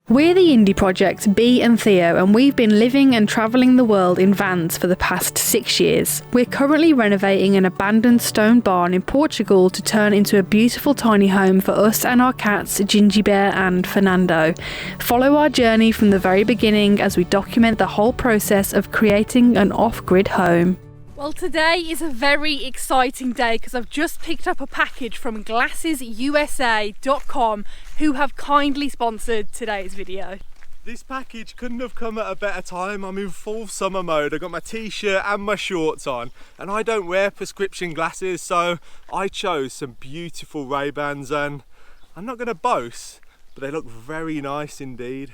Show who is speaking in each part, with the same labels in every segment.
Speaker 1: We're the indie project Bee and Theo, and we've been living and travelling the world in vans for the past 6 years. We're currently renovating an abandoned stone barn in Portugal to turn into a beautiful tiny home for us and our cats Ginjey Bear and Furrnando. Follow our journey from the very beginning as we document the whole process of creating an off-grid home. Well, today is a very exciting day because I've just picked up a package from glassesusa.com, who have kindly sponsored today's video.
Speaker 2: This package couldn't have come at a better time. I'm in full summer mode. I've got my t-shirt and my shorts on, and I don't wear prescription glasses, so I chose some beautiful Ray-Bans, and I'm not going to boast, but they look very nice indeed.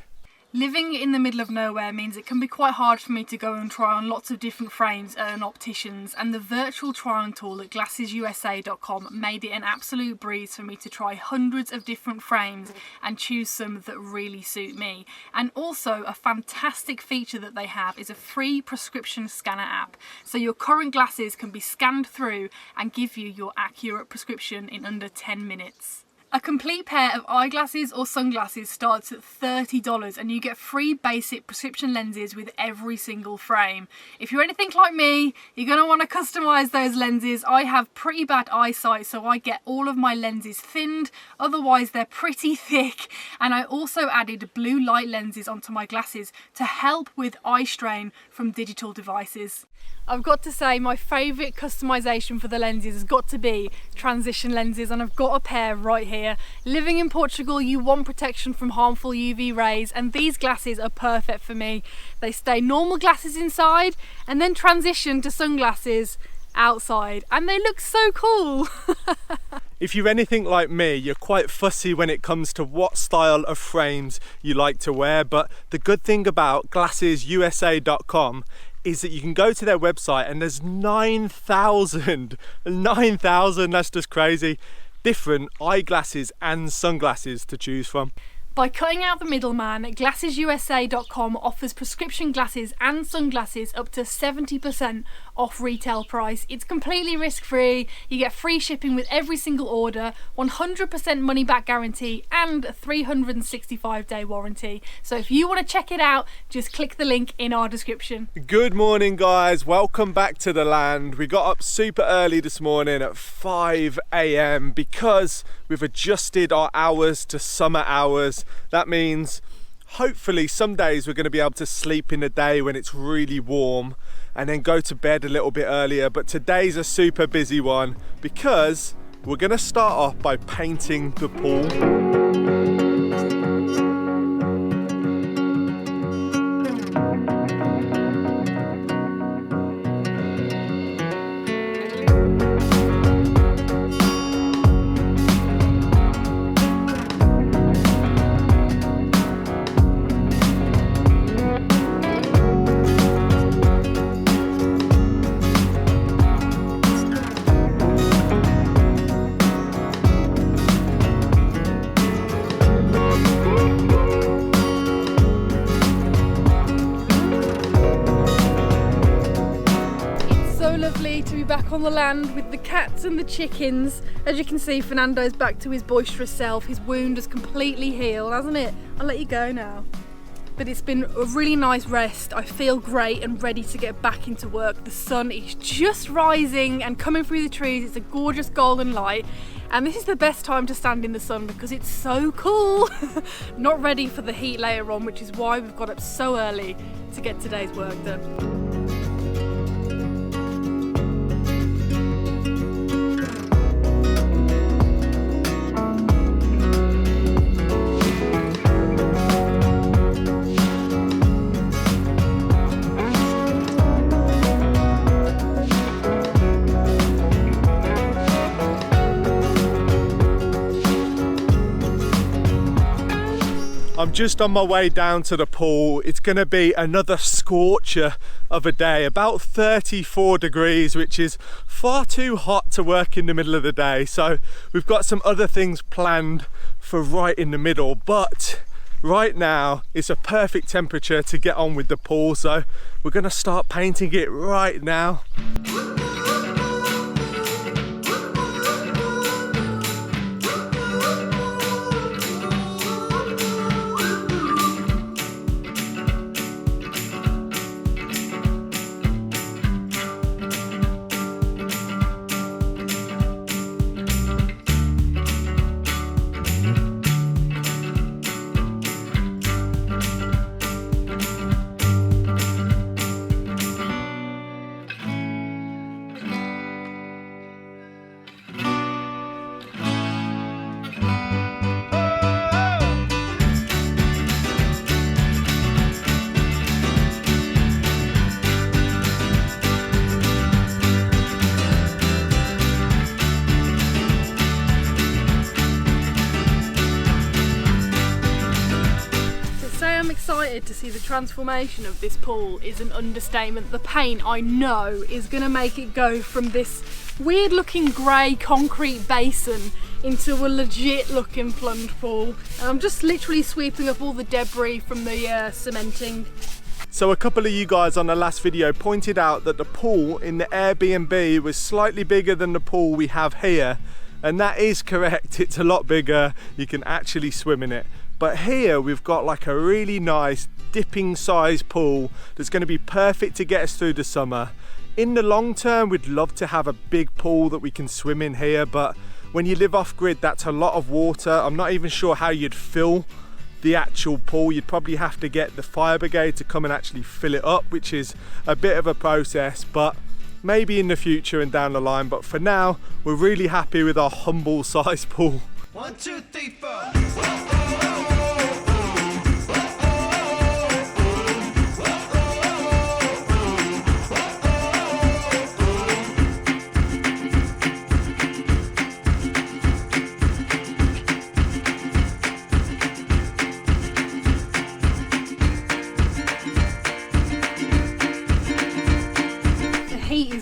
Speaker 1: Living in the middle of nowhere means it can be quite hard for me to go and try on lots of different frames at an optician's, and the virtual try-on tool at glassesusa.com made it an absolute breeze for me to try hundreds of different frames and choose some that really suit me. And also a fantastic feature that they have is a free prescription scanner app, so your current glasses can be scanned through and give you your accurate prescription in under 10 minutes. A complete pair of eyeglasses or sunglasses starts at $30, and you get free basic prescription lenses with every single frame. If you're anything like me, you're going to want to customise those lenses. I have pretty bad eyesight, so I get all of my lenses thinned, otherwise they're pretty thick. And I also added blue light lenses onto my glasses to help with eye strain from digital devices. I've got to say my favourite customisation for the lenses has got to be transition lenses, and I've got a pair right here. Living in Portugal, you want protection from harmful UV rays, and these glasses are perfect for me. They stay normal glasses inside and then transition to sunglasses outside, and they look so cool.
Speaker 2: If you're anything like me, you're quite fussy when it comes to what style of frames you like to wear, but the good thing about glassesusa.com is that you can go to their website and there's 9,000, that's just crazy, different eyeglasses and sunglasses to choose from.
Speaker 1: By cutting out the middleman, glassesusa.com offers prescription glasses and sunglasses up to 70% off retail price. It's completely risk-free, you get free shipping with every single order, 100% money back guarantee and a 365-day warranty. So if you want to check it out, just click the link in our description.
Speaker 2: Good morning guys, welcome back to the land. We got up super early this morning at 5 AM because we've adjusted our hours to summer hours. That means hopefully some days we're going to be able to sleep in the day when it's really warm and then go to bed a little bit earlier, but today's a super busy one because we're going to start off by painting the pool.
Speaker 1: To be back on the land with the cats and the chickens. As you can see, Fernando's back to his boisterous self. His wound has completely healed, hasn't it? I'll let you go now. But it's been a really nice rest. I feel great and ready to get back into work. The sun is just rising and coming through the trees. It's a gorgeous golden light. And this is the best time to stand in the sun because it's so cool. Not ready for the heat later on, which is why we've got up so early to get today's work done.
Speaker 2: I'm just on my way down to the pool. It's going to be another scorcher of a day, about 34 degrees, which is far too hot to work in the middle of the day. So we've got some other things planned for right in the middle, but right now it's a perfect temperature to get on with the pool. So we're going to start painting it right now.
Speaker 1: am excited to see the transformation of this pool is an understatement. The paint, I know, is going to make it go from this weird looking grey concrete basin into a legit looking plunge pool. And I'm just literally sweeping up all the debris from the cementing.
Speaker 2: So a couple of you guys on the last video pointed out that the pool in the Airbnb was slightly bigger than the pool we have here. And that is correct, it's a lot bigger, you can actually swim in it. But here we've got like a really nice dipping size pool that's going to be perfect to get us through the summer. In the long term, we'd love to have a big pool that we can swim in here, but when you live off grid, that's a lot of water. I'm not even sure how you'd fill the actual pool. You'd probably have to get the fire brigade to come and actually fill it up, which is a bit of a process, but maybe in the future and down the line. But for now, we're really happy with our humble size pool.
Speaker 3: 1, 2, 3, 4.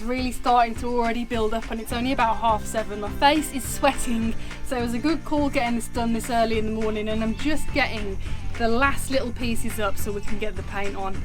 Speaker 1: Really starting to already build up, and it's only about 7:30. My face is sweating, so it was a good call getting this done this early in the morning, and I'm just getting the last little pieces up so we can get the paint on.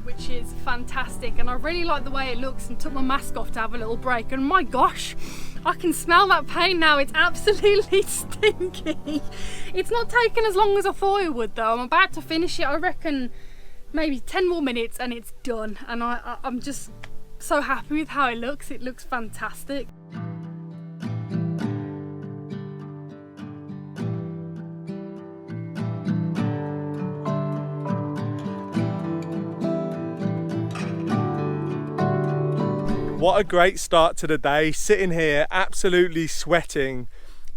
Speaker 1: Which is fantastic, and I really like the way it looks, and took my mask off to have a little break, and my gosh, I can smell that paint now. It's absolutely stinky. It's not taken as long as I thought it would though. I'm about to finish it, I reckon maybe 10 more minutes and it's done, and I'm just so happy with how it looks. It looks fantastic.
Speaker 2: What a great start to the day, sitting here absolutely sweating,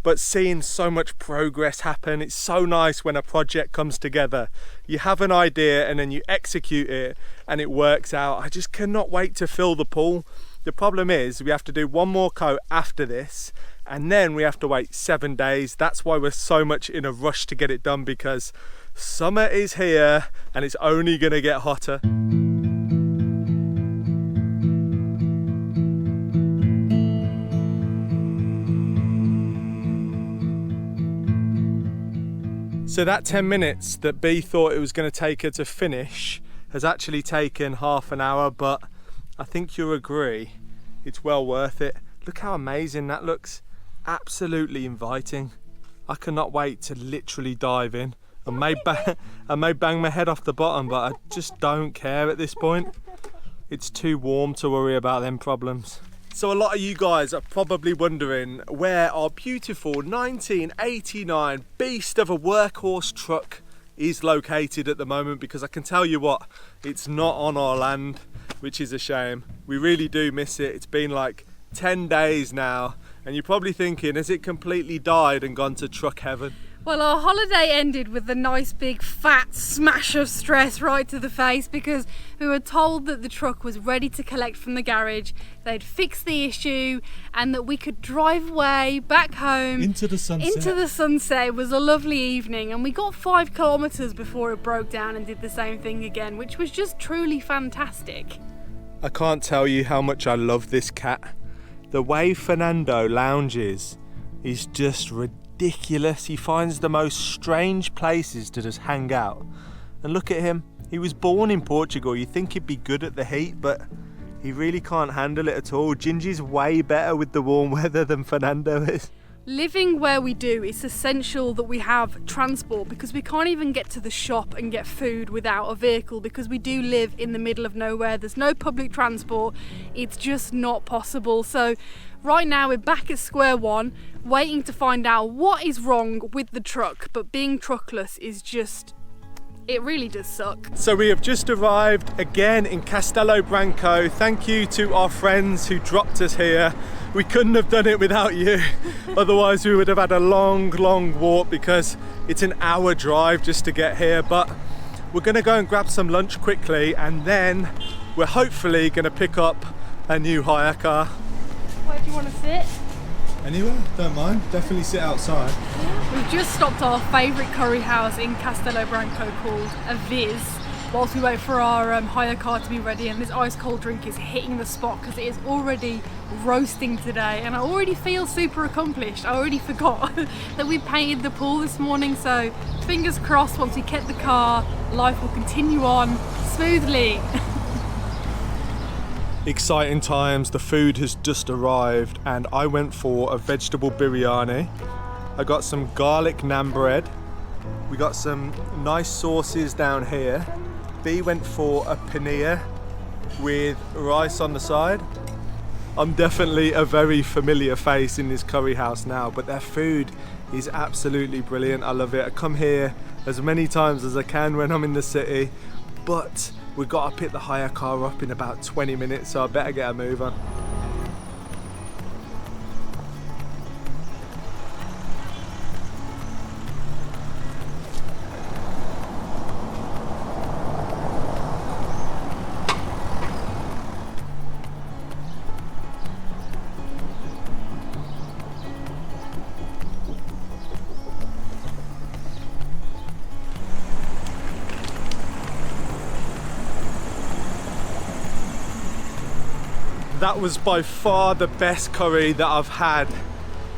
Speaker 2: but seeing so much progress happen. It's so nice when a project comes together. You have an idea and then you execute it and it works out. I just cannot wait to fill the pool. The problem is we have to do one more coat after this, and then we have to wait 7 days. That's why we're so much in a rush to get it done, because summer is here and it's only gonna get hotter. So that 10 minutes that Bee thought it was going to take her to finish has actually taken half an hour, but I think you'll agree it's well worth it. Look how amazing that looks. Absolutely inviting. I cannot wait to literally dive in. I may bang my head off the bottom, but I just don't care at this point. It's too warm to worry about them problems. So a lot of you guys are probably wondering where our beautiful 1989 beast of a workhorse truck is located at the moment, because I can tell you what, it's not on our land, which is a shame. We really do miss it. It's been like 10 days now, and you're probably thinking, has it completely died and gone to truck heaven?
Speaker 1: Well, our holiday ended with a nice big fat smash of stress right to the face, because we were told that the truck was ready to collect from the garage, they'd fixed the issue, and that we could drive away back home
Speaker 2: into the sunset.
Speaker 1: It was a lovely evening, and we got 5 kilometers before it broke down and did the same thing again, which was just truly fantastic.
Speaker 2: I can't tell you how much I love this cat. The way Furrnando lounges is just ridiculous. He finds the most strange places to just hang out. And look at him. He was born in Portugal. You'd think he'd be good at the heat, but he really can't handle it at all. Ginjey's way better with the warm weather than Furrnando is.
Speaker 1: Living where we do, it's essential that we have transport because we can't even get to the shop and get food without a vehicle because we do live in the middle of nowhere. There's no public transport. It's just not possible. So right now we're back at square one, waiting to find out what is wrong with the truck. But being truckless is just, it really does suck.
Speaker 2: So we have just arrived again in Castelo Branco. Thank you to our friends who dropped us here. We couldn't have done it without you. Otherwise we would have had a long walk because it's an hour drive just to get here. But we're gonna go and grab some lunch quickly and then we're hopefully gonna pick up a new hire car.
Speaker 1: Where do you want to sit?
Speaker 2: Anywhere, don't mind. Definitely sit outside.
Speaker 1: We've just stopped our favourite curry house in Castelo Branco called A Viz whilst we wait for our hire car to be ready, and this ice cold drink is hitting the spot because it is already roasting today and I already feel super accomplished. I already forgot that we painted the pool this morning, so fingers crossed once we get the car, life will continue on smoothly.
Speaker 2: Exciting times. The food has just arrived and I went for a vegetable biryani. I got some garlic naan bread. We got some nice sauces down here. Bee went for a paneer with rice on the side. I'm definitely a very familiar face in this curry house now, but their food is absolutely brilliant. I love it. I come here as many times as I can when I'm in the city, but we've got to pick the hire car up in about 20 minutes, so I better get a move on. That was by far the best curry that I've had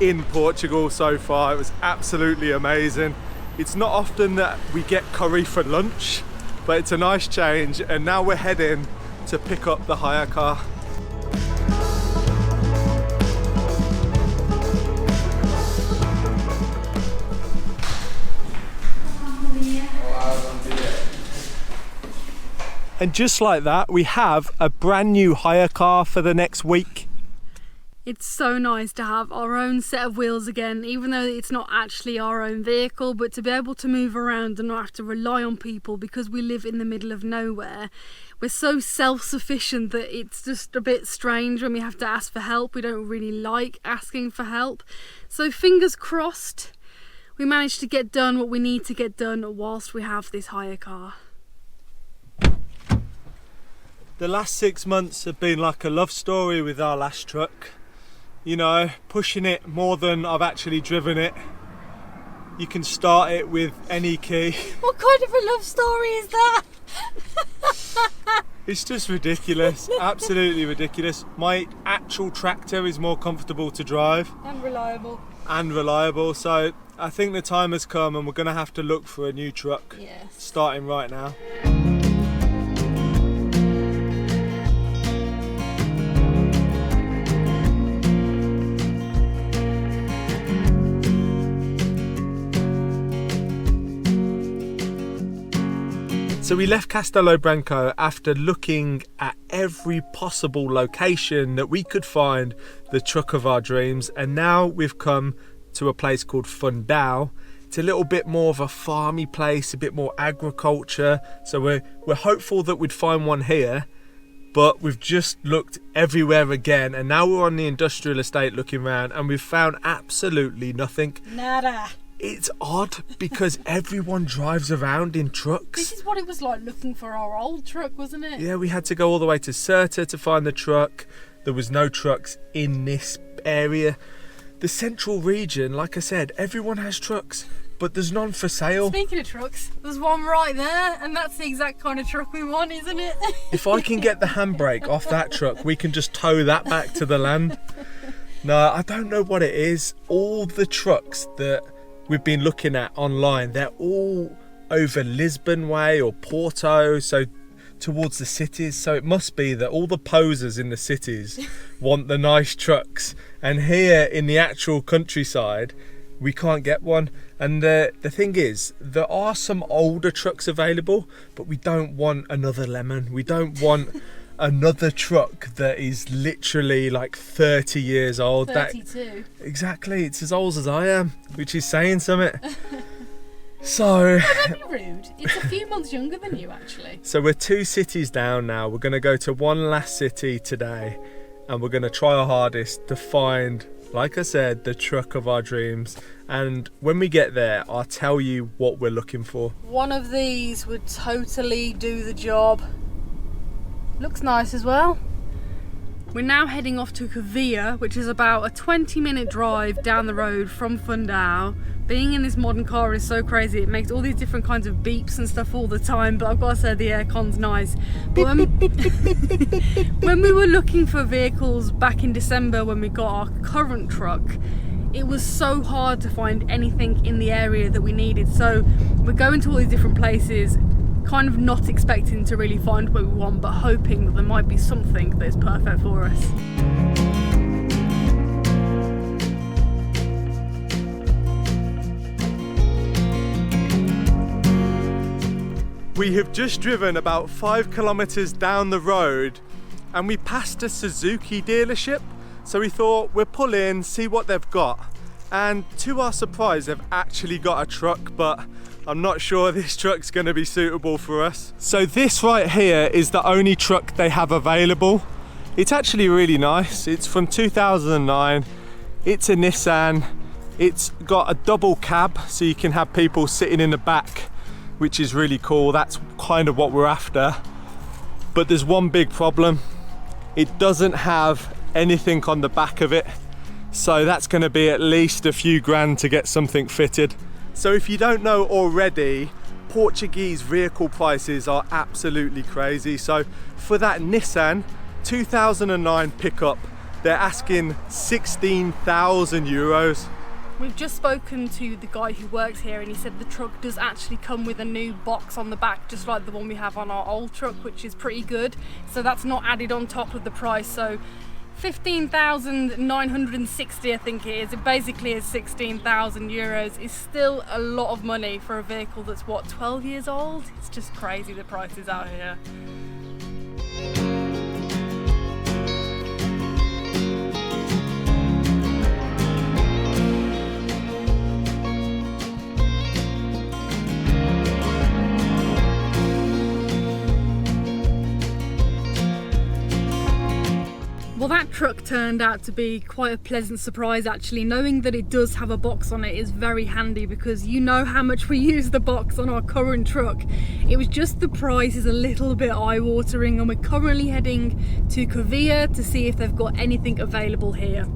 Speaker 2: in Portugal so far. It was absolutely amazing. It's not often that we get curry for lunch, but it's a nice change. And now we're heading to pick up the hire car. And just like that, we have a brand new hire car for the next week.
Speaker 1: It's so nice to have our own set of wheels again, even though it's not actually our own vehicle, but to be able to move around and not have to rely on people because we live in the middle of nowhere. We're so self-sufficient that it's just a bit strange when we have to ask for help. We don't really like asking for help. So fingers crossed, we managed to get done what we need to get done whilst we have this hire car.
Speaker 2: The last 6 months have been like a love story with our last truck. You know, pushing it more than I've actually driven it. You can start it with any key.
Speaker 1: What kind of a love story is that?
Speaker 2: It's just ridiculous, absolutely ridiculous. My actual tractor is more comfortable to drive.
Speaker 1: And reliable.
Speaker 2: And reliable, so I think the time has come and we're gonna have to look for a new truck.
Speaker 1: Yes.
Speaker 2: Starting right now. So we left Castelo Branco after looking at every possible location that we could find the truck of our dreams, and now we've come to a place called Fundao. It's a little bit more of a farmy place, a bit more agriculture, so we're hopeful that we'd find one here, but we've just looked everywhere again, and now we're on the industrial estate looking around and we've found absolutely nothing.
Speaker 1: Nada.
Speaker 2: It's odd because everyone drives around in trucks.
Speaker 1: This is what it was like looking for our old truck, wasn't it?
Speaker 2: Yeah, we had to go all the way to Cirta to find the truck. There was no trucks in this area. The central region, like I said, everyone has trucks, but there's none for sale.
Speaker 1: Speaking of trucks, there's one right there, and that's the exact kind of truck we want, isn't it?
Speaker 2: If I can get the handbrake off that truck, we can just tow that back to the land. No, I don't know what it is. All the trucks that we've been looking at online, they're all over Lisbon way or Porto, so towards the cities. So it must be that all the posers in the cities want the nice trucks, and here in the actual countryside we can't get one. And the thing is, there are some older trucks available, but we don't want another lemon. We don't want another truck that is literally like 30 years old.
Speaker 1: 32.
Speaker 2: Exactly, it's as old as I am, which is saying something. So
Speaker 1: Don't be rude. It's a few months younger than you, actually.
Speaker 2: So we're 2 cities down now. We're going to go to one last city today, and we're going to try our hardest to find, like I said, the truck of our dreams. And when we get there, I'll tell you what we're looking for.
Speaker 1: One of these would totally do the job. Looks nice as well. We're now heading off to Covia, which is about a 20-minute drive down the road from Fundao. Being in this modern car is so crazy. It makes all these different kinds of beeps and stuff all the time, but I've got to say the aircon's nice. But when we were looking for vehicles back in December when we got our current truck, it was so hard to find anything in the area that we needed. So we're going to all these different places, kind of not expecting to really find what we want, but hoping that there might be something that is perfect for us.
Speaker 2: We have just driven about 5 kilometers down the road and we passed a Suzuki dealership. So we thought we'll pull in, see what they've got. And to our surprise, they've actually got a truck, but I'm not sure this truck's going to be suitable for us. So this right here is the only truck they have available. It's actually really nice. It's from 2009. It's a Nissan. It's got a double cab, so you can have people sitting in the back, which is really cool. That's kind of what we're after. But there's one big problem. It doesn't have anything on the back of it. So that's going to be at least a few grand to get something fitted. So if you don't know already, Portuguese vehicle prices are absolutely crazy. So for that Nissan 2009 pickup, they're asking 16,000 euros.
Speaker 1: We've just spoken to the guy who works here, and he said the truck does actually come with a new box on the back, just like the one we have on our old truck, which is pretty good. So that's not added on top of the price. So 15,960, I think it is. It basically is 16,000 euros. Is still a lot of money for a vehicle that's, what, 12 years old? It's just crazy, the prices out here. Well, that truck turned out to be quite a pleasant surprise actually. Knowing that it does have a box on it is very handy, because you know how much we use the box on our current truck. It was just the price is a little bit eye-watering, and we're currently heading to Covia to see if they've got anything available here.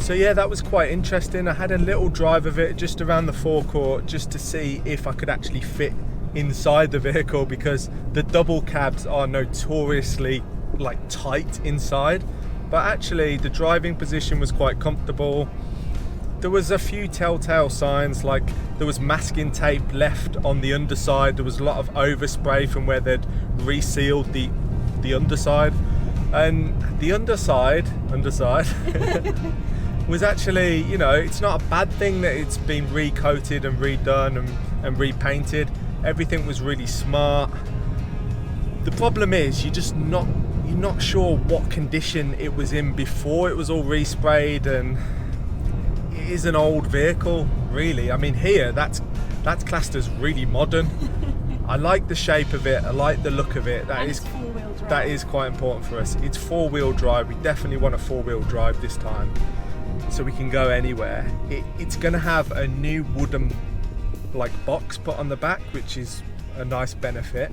Speaker 2: So yeah, that was quite interesting. I had a little drive of it just around the forecourt just to see if I could actually fit inside the vehicle, because the double cabs are notoriously like tight inside, but actually the driving position was quite comfortable. There was a few telltale signs, like there was masking tape left on the underside. There was a lot of overspray from where they'd resealed the underside, and the underside was actually, you know, it's not a bad thing that it's been recoated and redone and repainted. Everything was really smart. The problem is you're not sure what condition it was in before it was all resprayed, and it is an old vehicle really. I mean, here that's classed as really modern. I like the shape of it, I like the look of it. That is
Speaker 1: four-wheel drive.
Speaker 2: That is quite important for us. It's 4-wheel drive. We definitely want a 4-wheel drive this time, so we can go anywhere. It's going to have a new wooden like box put on the back, which is a nice benefit.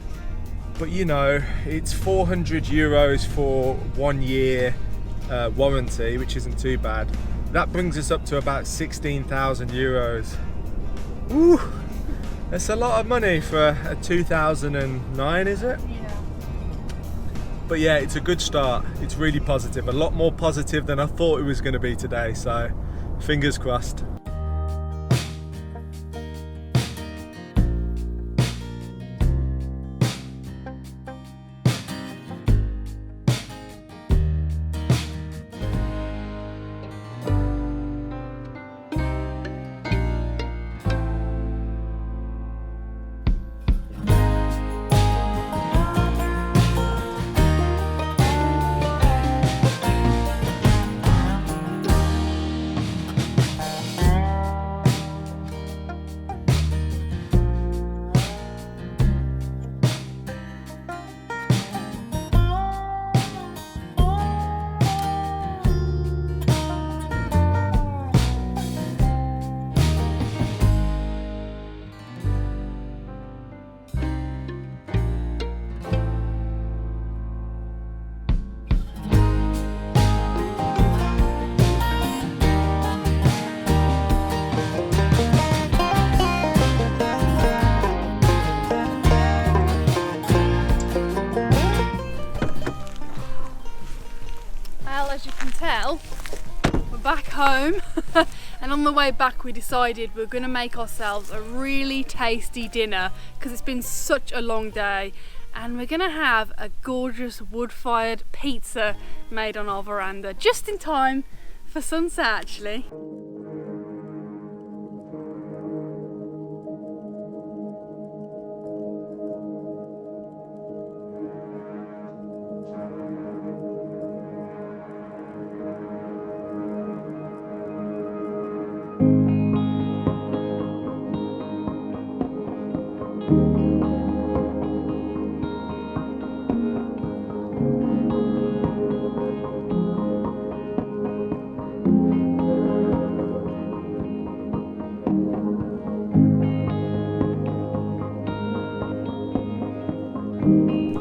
Speaker 2: But you know, it's 400 euros for 1 year warranty, which isn't too bad. That brings us up to about 16,000 euros. Ooh, that's a lot of money for a 2009, is it?
Speaker 1: Yeah.
Speaker 2: But yeah, it's a good start. It's really positive, a lot more positive than I thought it was going to be today, so fingers crossed.
Speaker 1: As you can tell, we're back home and on the way back we decided we're going to make ourselves a really tasty dinner because it's been such a long day, and we're going to have a gorgeous wood-fired pizza made on our veranda just in time for sunset actually.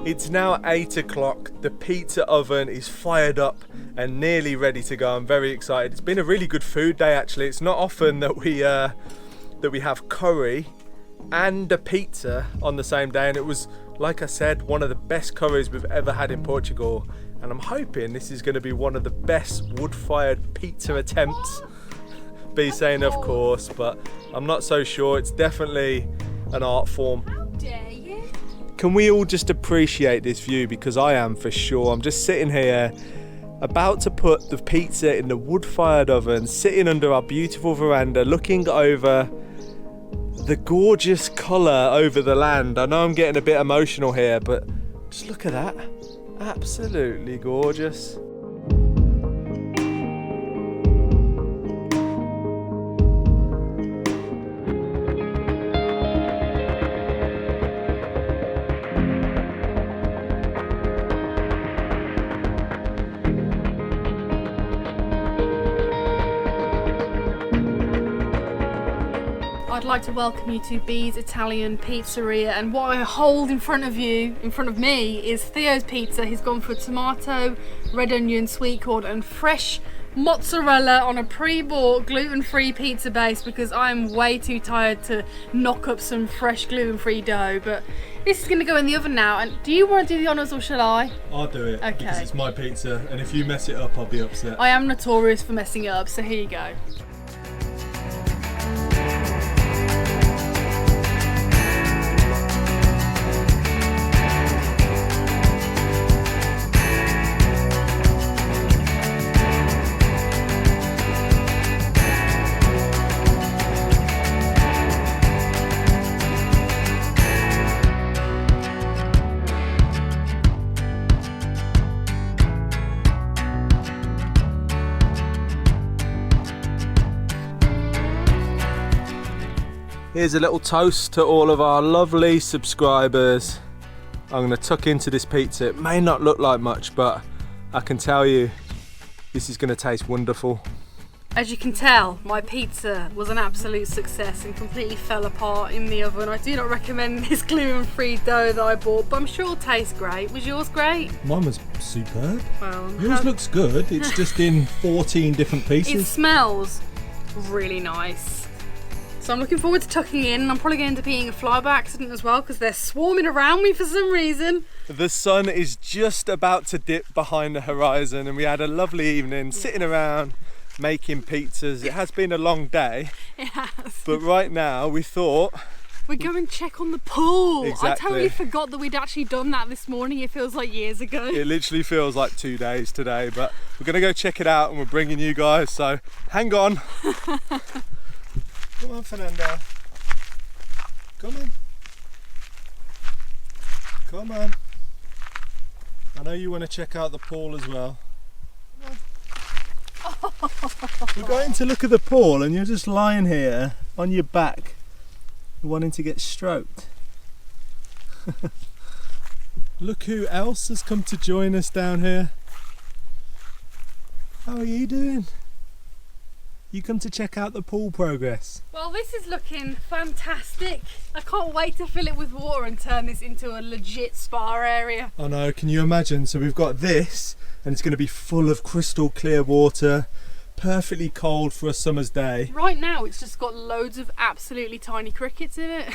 Speaker 2: It's now 8 o'clock, the pizza oven is fired up and nearly ready to go. I'm very excited. It's been a really good food day actually. It's not often that we have curry and a pizza on the same day, and it was, like I said, one of the best curries we've ever had in Portugal, and I'm hoping this is going to be one of the best wood-fired pizza attempts. Be saying of course, but I'm not so sure. It's definitely an art form.
Speaker 1: How dare you?
Speaker 2: Can we all just appreciate this view, because I am for sure. I'm just sitting here about to put the pizza in the wood-fired oven, sitting under our beautiful veranda, looking over the gorgeous colour over the land. I know I'm getting a bit emotional here, but just look at that. Absolutely gorgeous.
Speaker 1: I'd like to welcome you to Bee's Italian Pizzeria, and what I hold in front of me is Theo's pizza. He's gone for tomato, red onion, sweet corn and fresh mozzarella on a pre-bought gluten-free pizza base because I'm way too tired to knock up some fresh gluten-free dough. But this is going to go in the oven now, and do you want to do the honours or shall I?
Speaker 2: I'll do it,
Speaker 1: okay,
Speaker 2: because it's my pizza, and if you mess it up I'll be upset.
Speaker 1: I am notorious for messing it up, so here you go.
Speaker 2: Here's a little toast to all of our lovely subscribers. I'm going to tuck into this pizza. It may not look like much, but I can tell you this is going to taste wonderful.
Speaker 1: As you can tell, my pizza was an absolute success and completely fell apart in the oven. I do not recommend this gluten-free dough that I bought, but I'm sure it'll taste great. Was yours great?
Speaker 2: Mine was superb.
Speaker 1: Well,
Speaker 2: Yours looks good. It's just in 14 different
Speaker 1: it
Speaker 2: pieces.
Speaker 1: smells really nice. So I'm looking forward to tucking in. I'm probably going to end up eating a fly by accident as well because they're swarming around me for some reason.
Speaker 2: The sun is just about to dip behind the horizon and we had a lovely evening sitting around making pizzas. It has been a long day.
Speaker 1: It has.
Speaker 2: But right now we thought
Speaker 1: we'd go and check on the pool.
Speaker 2: Exactly.
Speaker 1: I totally forgot that we'd actually done that this morning. It feels like years ago.
Speaker 2: it literally feels like 2 days today, but we're gonna go check it out and we're bringing you guys, so hang on. Come on, Furrnando. Come on. Come on. I know you want to check out the pool as well. We're going to look at the pool and you're just lying here on your back wanting to get stroked. Look who else has come to join us down here. How are you doing? You come to check out the pool progress.
Speaker 1: Well, this is looking fantastic. I can't wait to fill it with water and turn this into a legit spa area.
Speaker 2: I know, can you imagine? So we've got this and it's going to be full of crystal clear water, perfectly cold for a summer's day.
Speaker 1: Right now it's just got loads of absolutely tiny crickets in it.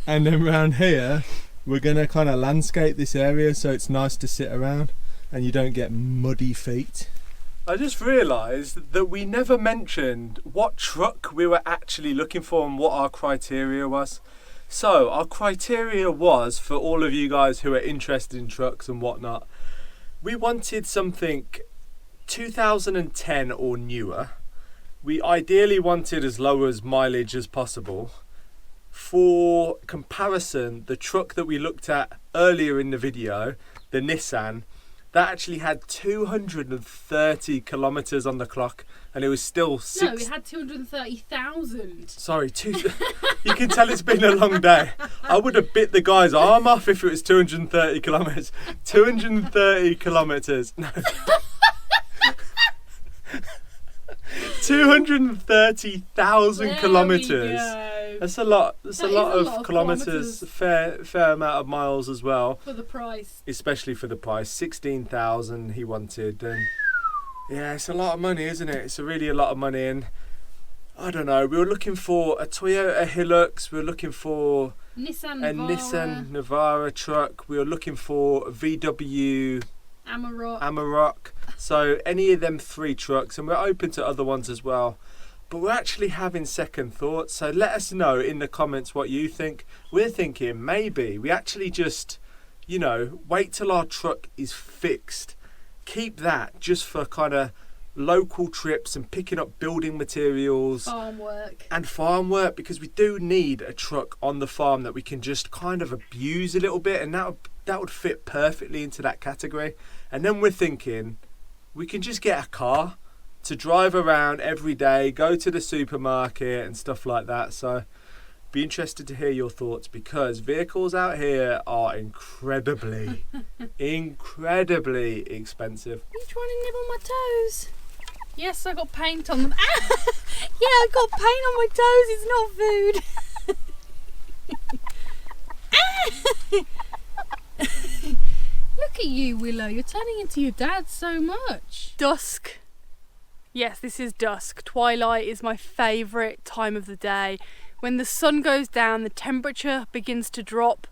Speaker 2: And then around here we're going to kind of landscape this area so it's nice to sit around and you don't get muddy feet. I just realised that we never mentioned what truck we were actually looking for and what our criteria was. So our criteria was, for all of you guys who are interested in trucks and whatnot, we wanted something 2010 or newer. We ideally wanted as low as mileage as possible. For comparison, the truck that we looked at earlier in the video, the Nissan, that actually had 230 kilometres on the clock and it was still
Speaker 1: No, it had 230,000.
Speaker 2: Sorry, you can tell it's been a long day. I would have bit the guy's arm off if it was 230 kilometres. 230 kilometres. No. 230,000 kilometres. That's a lot. That's a lot of kilometres. Fair amount of miles as well.
Speaker 1: For the price.
Speaker 2: Especially for the price. 16,000 he wanted, and yeah, it's a lot of money, isn't it? It's really a lot of money, and I don't know. We were looking for a Toyota Hilux. We were looking for
Speaker 1: Nissan
Speaker 2: a Nissan Navara truck. We were looking for a VW Amarok. So any of them 3 trucks, and we're open to other ones as well. But we're actually having second thoughts, so let us know in the comments what you think. We're thinking maybe we actually just, you know, wait till our truck is fixed. Keep that just for kind of local trips and picking up building materials.
Speaker 1: Farm work,
Speaker 2: because we do need a truck on the farm that we can just kind of abuse a little bit, and that would fit perfectly into that category. And then we're thinking we can just get a car to drive around every day, go to the supermarket and stuff like that. So be interested to hear your thoughts, because vehicles out here are incredibly expensive.
Speaker 1: Are you trying to nibble my toes? Yes, I got paint on them. Yeah, I got paint on my toes. It's not food. Look at you, Willow. You're turning into your dad so much. Dusk. Yes, this is dusk. Twilight is my favourite time of the day. When the sun goes down, the temperature begins to drop.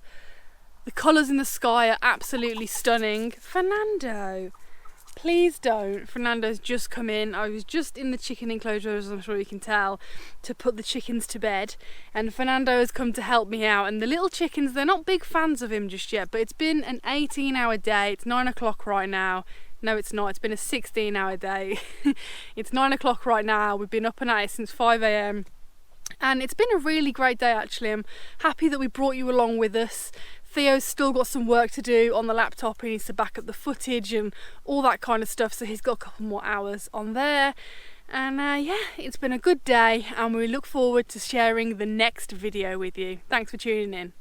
Speaker 1: The colours in the sky are absolutely stunning. Furrnando, please don't. Fernando's just come in. I was just in the chicken enclosure, as I'm sure you can tell, to put the chickens to bed. And Furrnando has come to help me out. And the little chickens, they're not big fans of him just yet, but it's been an 18-hour day. It's 9 o'clock right now. No, it's not. It's been a 16-hour day. It's 9 o'clock right now. We've been up and at it since 5 a.m. And it's been a really great day, actually. I'm happy that we brought you along with us. Theo's still got some work to do on the laptop. He needs to back up the footage and all that kind of stuff. So he's got a couple more hours on there. And yeah, it's been a good day. And we look forward to sharing the next video with you. Thanks for tuning in.